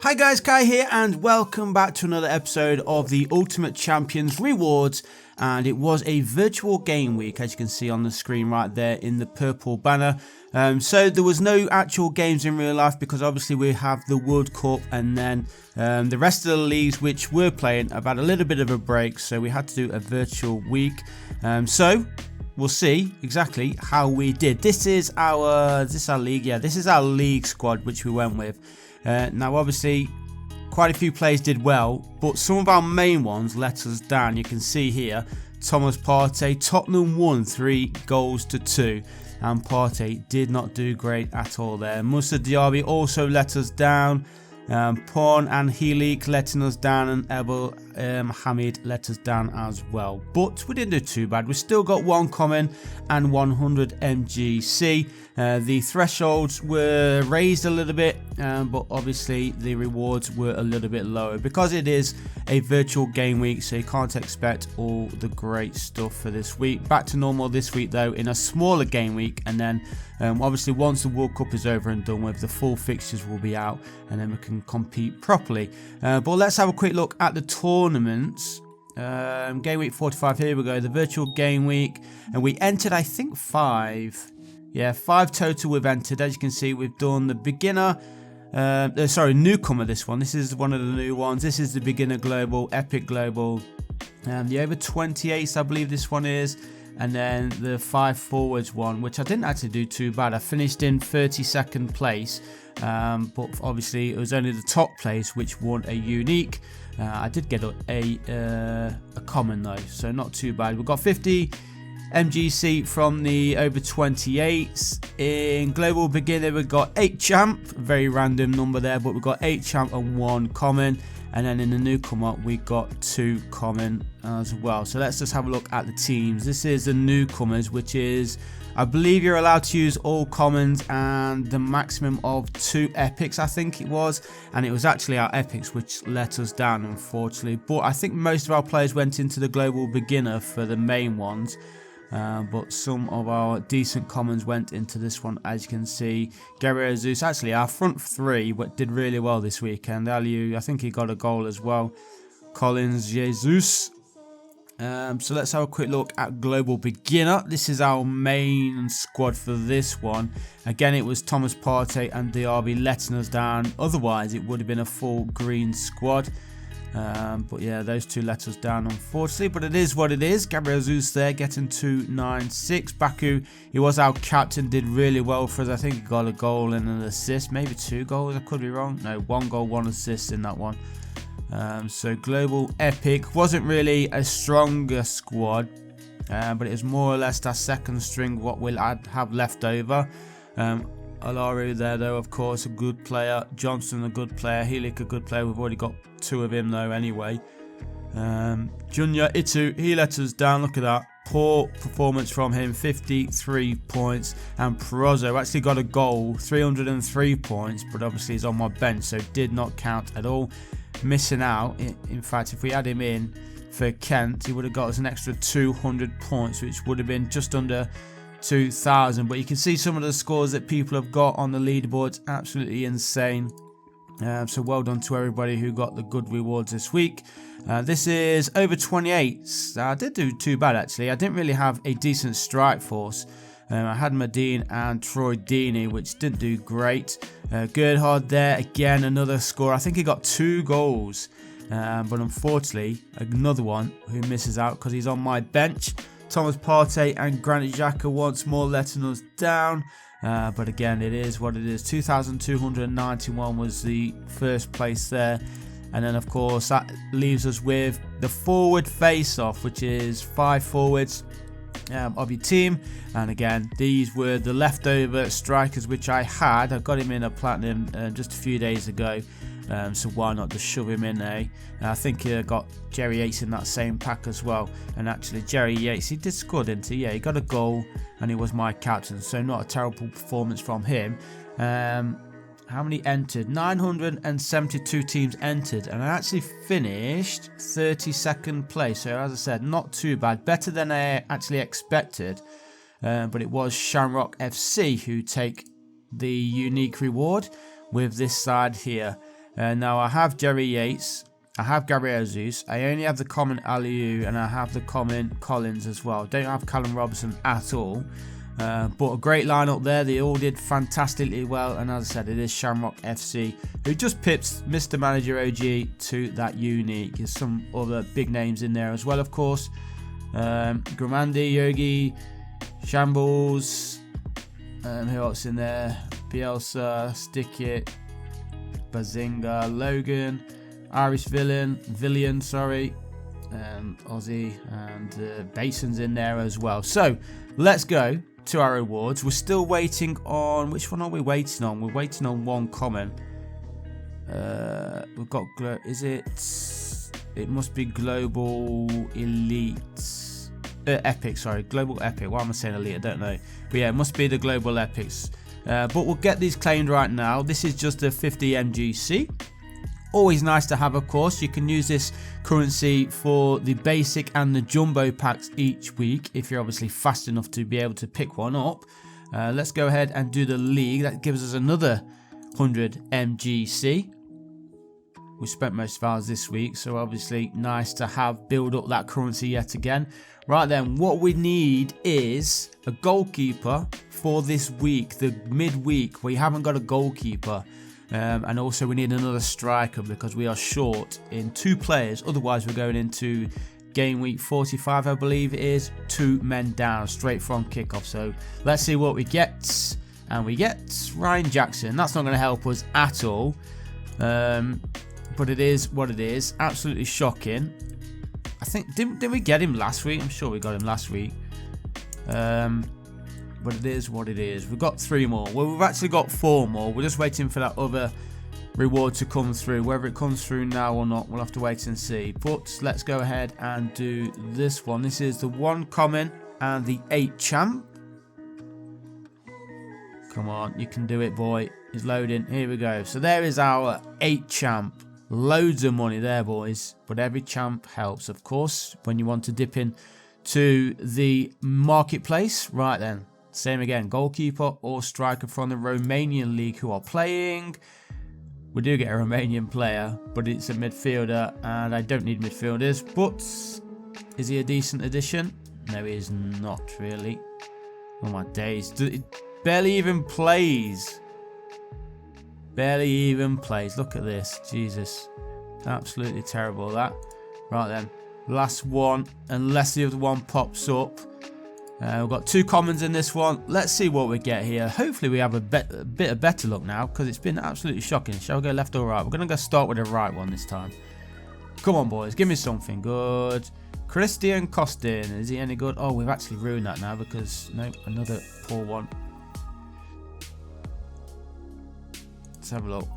Hi guys, Kai here and welcome back to another episode of the Ultimate Champions Rewards, and it was a virtual game week as you can see on the screen right there in the purple banner. So there was no actual games in real life because obviously we have the World Cup and then the rest of the leagues which we're playing have had a little bit of a break, so we had to do a virtual week. So we'll see exactly how we did. This is our league, yeah, this is our league squad which we went with. Now obviously quite a few players did well, but some of our main ones let us down. You can see here Thomas Partey, Tottenham won 3-2, and Partey did not do great at all there. Moussa Diaby also let us down, Porn and Helik letting us down, and Ebel Hamid let us down as well. But we didn't do too bad. We still got 1 common and 100 MGC. The thresholds were raised a little bit, but obviously the rewards were a little bit lower because it is a virtual game week, so you can't expect all the great stuff for this week. Back to normal this week though in a smaller game week, and then obviously once the World Cup is over and done with, the full fixtures will be out and then we can compete properly. But let's have a quick look at the tournaments. Game week 45, here we go, the virtual game week, and we entered I think 5. Yeah, 5 total we've entered. As you can see, we've done the beginner, newcomer this one. This is one of the new ones. This is the beginner global, epic global, the over 28s I believe this one is, and then the 5 forwards one, which I didn't actually do too bad. I finished in 32nd place, but obviously it was only the top place which won a unique. I did get a common though, so not too bad. We've got 50 MGC from the over 28s. In global beginner we've got 8 champ, very random number there, but we've got 8 champ and 1 common, and then in the newcomer we got 2 common as well. So let's just have a look at the teams. This is the newcomers, which is, I believe you're allowed to use all commons and the maximum of 2 epics I think it was, and it was actually our epics which let us down unfortunately. But I think most of our players went into the global beginner for the main ones. But some of our decent commons went into this one, as you can see. Gabriel Jesus, actually our front 3 did really well this weekend. Aliu, I think he got a goal as well. Collins, Jesus. So let's have a quick look at global beginner. This is our main squad for this one. Again, it was Thomas Partey and Diaby letting us down. Otherwise it would have been a full green squad. But yeah, those 2 let us down unfortunately, but it is what it is. Gabriel Jesus there getting 296. Baku, he was our captain, did really well for us. I think he got a goal and an assist, maybe 2 goals, I could be wrong. No, 1 goal, 1 assist in that one. So global epic wasn't really a stronger squad, but it was more or less our second string what we'll have left over. Alaru there though, of course, a good player. Johnson a good player. Helik a good player. We've already got 2 of him though anyway. Junya Itu, he let us down. Look at that. Poor performance from him. 53 points. And Perozzo actually got a goal. 303 points. But obviously he's on my bench, so did not count at all. Missing out. In fact, if we had him in for Kent, he would have got us an extra 200 points, which would have been just under 2,000. But you can see some of the scores that people have got on the leaderboards, absolutely insane. So well done to everybody who got the good rewards this week. This is over 28. I did do too bad actually. I didn't really have a decent strike force. I had Medine and Troy Deeney, which didn't do great. Gerhard there again, another score. I think he got 2 goals, but unfortunately another one who misses out because he's on my bench. Thomas Partey and Granit Xhaka once more letting us down. But again, it is what it is. 2,291 was the first place there. And then, of course, that leaves us with the forward face-off, which is 5 forwards of your team. And again, these were the leftover strikers, which I had. I got him in a platinum just a few days ago. So why not just shove him in there? I think I got Jerry Yates in that same pack as well. And actually Jerry Yates, he did score, didn't he? Yeah, he got a goal and he was my captain, so not a terrible performance from him. How many entered? 972 teams entered, and I actually finished 32nd place. So as I said, not too bad, better than I actually expected. But it was Shamrock FC who take the unique reward with this side here. Now I have Jerry Yates, I have Gabriel Jesus, I only have the common Aliou, and I have the common Collins as well. Don't have Callum Robertson at all. But a great lineup there. They all did fantastically well, and as I said, it is Shamrock FC who just pips Mr. Manager OG to that unique. There's some other big names in there as well, of course. Gramandi, Yogi, Shambles, who else in there? Bielsa, Stickit, Bazinga, Logan, Irish Villian, sorry, Aussie, and Bason's in there as well. So let's go to our rewards. We're still waiting on, which one are we waiting on? We're waiting on one common. We've got, it must be Global Elite, Epic, sorry, Global Epic. Why am I saying Elite? I don't know. But yeah, it must be the Global Epics. But we'll get these claimed right now. This is just a 50 MGC. Always nice to have, of course. You can use this currency for the basic and the jumbo packs each week if you're obviously fast enough to be able to pick one up. Let's go ahead and do the league. That gives us another 100 MGC. We spent most of ours this week, so obviously nice to have build up that currency yet again. Right then, what we need is a goalkeeper for this week, the midweek. We haven't got a goalkeeper. And also we need another striker because we are short in 2 players. Otherwise we're going into game week 45, I believe it is, 2 men down straight from kickoff. So let's see what we get. And we get Ryan Jackson. That's not going to help us at all, but it is what it is. Absolutely shocking. I think didn't we get him last week? I'm sure we got him last week. But it is what it is. We've got 3 more. Well, we've actually got 4 more. We're just waiting for that other reward to come through. Whether it comes through now or not, we'll have to wait and see. But let's go ahead and do this one. This is the 1 common and the 8 champ. Come on, you can do it, boy. It's loading. Here we go. So there is our 8 champ. Loads of money there, boys. But every champ helps, of course, when you want to dip in to the marketplace. Right then. Same again, goalkeeper or striker from the Romanian league who are playing. We do get a Romanian player, but it's a midfielder, and I don't need midfielders. But is he a decent addition? No, he is not really. Oh my days. It barely even plays. Barely even plays. Look at this. Jesus. Absolutely terrible, that. Right then. Last one, unless the other one pops up. We've got 2 commons in this one. Let's see what we get here. Hopefully we have a bit of better luck now, because it's been absolutely shocking. Shall we go left or right? We're going to go start with the right one this time. Come on, boys. Give me something good. Christian Costin. Is he any good? Oh, we've actually ruined that now because, nope, another poor one. Let's have a look.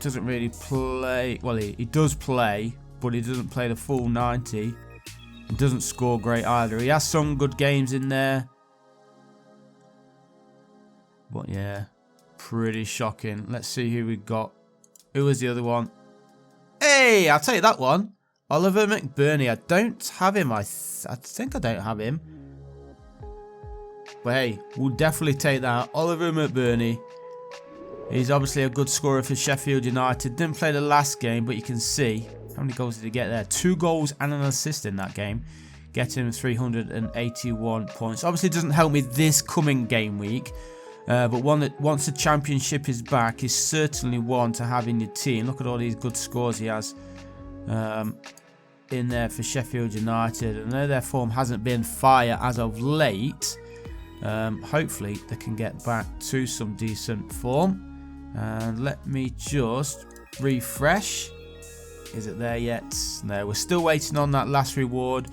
Doesn't really play. Well, he does play, but he doesn't play the full 90. He doesn't score great either. He has some good games in there. But yeah, pretty shocking. Let's see who we got. Who was the other one? Hey, I'll take that one. Oliver McBurney. I don't have him. I think I don't have him. But hey, we'll definitely take that. Oliver McBurney. He's obviously a good scorer for Sheffield United. Didn't play the last game, but you can see how many goals did he get there? 2 goals and an assist in that game. Getting 381 points. Obviously doesn't help me this coming game week. But one that once the championship is back is certainly one to have in your team. Look at all these good scores he has in there for Sheffield United. I know their form hasn't been fire as of late. Hopefully they can get back to some decent form. And let me just refresh. Is it there yet? No, we're still waiting on that last reward.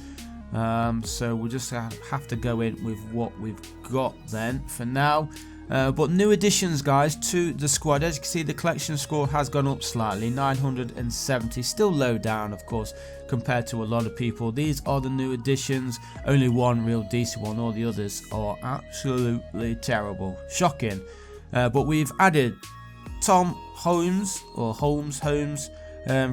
So we'll just have to go in with what we've got then for now. But new additions, guys, to the squad. As you can see, the collection score has gone up slightly, 970. Still low down, of course, compared to a lot of people. These are the new additions. Only one real decent one. All the others are absolutely terrible. Shocking. But we've added Tom Holmes, or Holmes,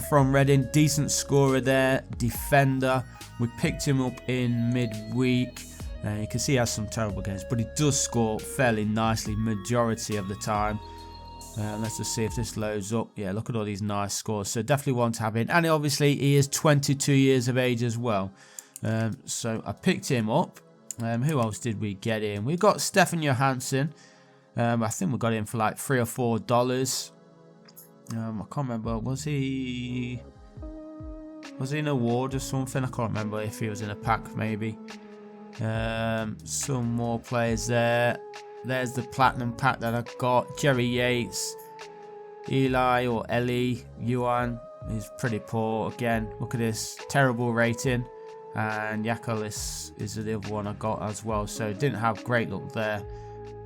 from Reading. Decent scorer there. Defender. We picked him up in midweek. You can see he has some terrible games, but he does score fairly nicely majority of the time. Let's just see if this loads up. Yeah, look at all these nice scores. So definitely one to have in. And obviously he is 22 years of age as well. So I picked him up. Who else did we get in? We got Stefan Johansson. I think we got him for like $3 or $4. I can't remember. Was he an award or something? I can't remember if he was in a pack maybe. Some more players there. There's the platinum pack that I got. Jerry Yates, Eli or Ellie, Yuan. He's pretty poor again. Look at this terrible rating. And Yakolis is the other one I got as well. So didn't have great luck there.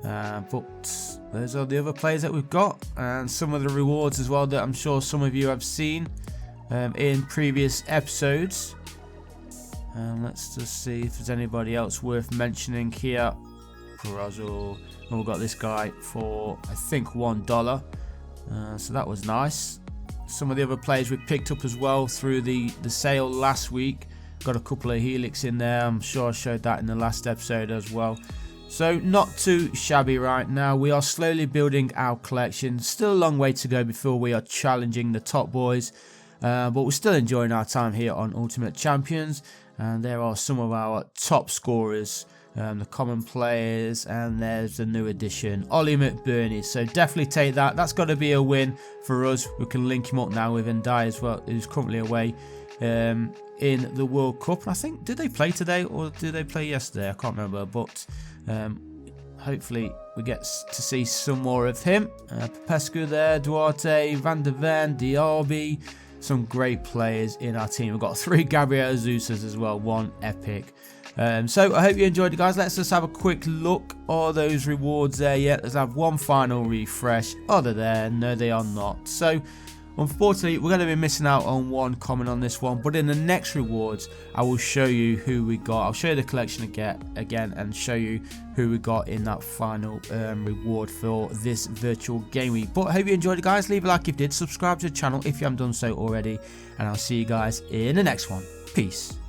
But those are the other players that we've got, and some of the rewards as well that I'm sure some of you have seen in previous episodes. Let's just see if there's anybody else worth mentioning here. Perazzle. And we've got this guy for I think $1. So that was nice. Some of the other players we picked up as well through the sale last week. Got a couple of Helix in there. I'm sure I showed that in the last episode as well. So not too shabby right now. We are slowly building our collection. Still a long way to go before we are challenging the top boys. But we're still enjoying our time here on Ultimate Champions. And there are some of our top scorers. The common players. And there's the new addition, Ollie McBurney. So definitely take that. That's got to be a win for us. We can link him up now with Ndai as well, who's currently away in the World Cup. And I think, did they play today or did they play yesterday? I can't remember. But hopefully we get to see some more of him. Popescu there, Duarte, Van der Ven, Diaby, some great players in our team. We've got 3 Gabriel Jesus's as well, 1 epic. So I hope you enjoyed it, guys. Let's just have a quick look. Are those rewards there yet? Let's have one final refresh. Are they there? No, they are not. So unfortunately, we're going to be missing out on one comment on this one, but in the next rewards, I will show you who we got. I'll show you the collection again and show you who we got in that final reward for this virtual game week. But I hope you enjoyed it, guys. Leave a like if you did. Subscribe to the channel if you haven't done so already, and I'll see you guys in the next one. Peace.